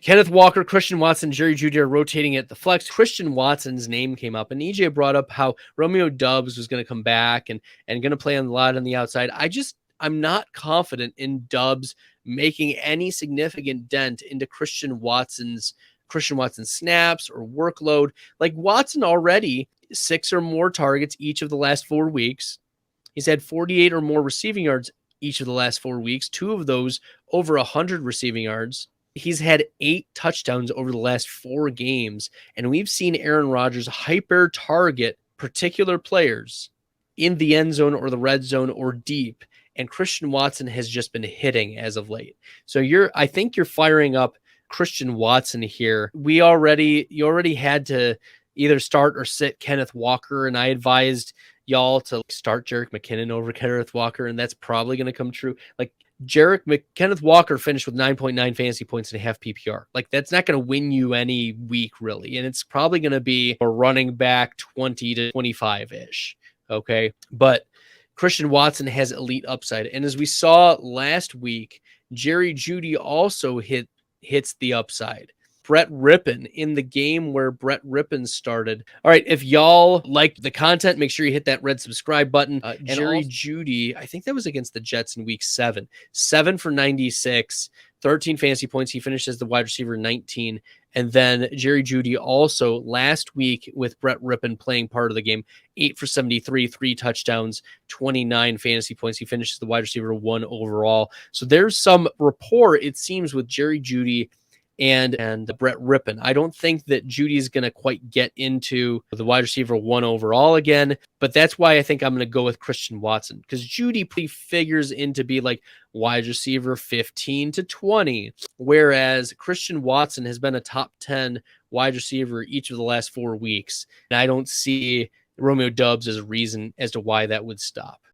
Kenneth Walker, Christian Watson, Jerry Jeudy are rotating at the flex. Christian Watson's name came up, and EJ brought up how Romeo Doubs was going to come back and going to play a lot on the outside. I'm not confident in Doubs making any significant dent into Christian Watson's snaps or workload. Like, Watson already 6 or more targets each of the last 4 weeks. He's had 48 or more receiving yards each of the last 4 weeks, 2 of those over 100 receiving yards. He's had 8 touchdowns over the last 4 games, and we've seen Aaron Rodgers hyper target particular players in the end zone or the red zone or deep, and Christian Watson has just been hitting as of late. So I think you're firing up Christian Watson here. You already had to either start or sit Kenneth Walker, and I advised y'all to start Jerick McKinnon over Kenneth Walker, and that's probably going to come true. Like, Kenneth Walker finished with 9.9 fantasy points and a half PPR. Like, that's not going to win you any week, really. And it's probably going to be a running back 20 to 25-ish. Okay. But Christian Watson has elite upside. And as we saw last week, Jerry Jeudy also hits the upside. Brett Rippon in the game where Brett Rippon started. All right, if y'all like the content, make sure you hit that red subscribe button. Jerry Jeudy, I think that was against the Jets in week 7. 7 for 96, 13 fantasy points. He finished as the wide receiver 19. And then Jerry Jeudy also last week with Brett Rippon playing part of the game, 8 for 73, 3 touchdowns, 29 fantasy points. He finishes the wide receiver 1 overall. So there's some rapport, it seems, with Jerry Jeudy and Brett Rippon. I don't think that Jeudy is going to quite get into the wide receiver 1 overall again, but that's why I think I'm going to go with Christian Watson, because Jeudy figures in to be like wide receiver 15 to 20, whereas Christian Watson has been a top 10 wide receiver each of the last 4 weeks, and I don't see Romeo Doubs as a reason as to why that would stop.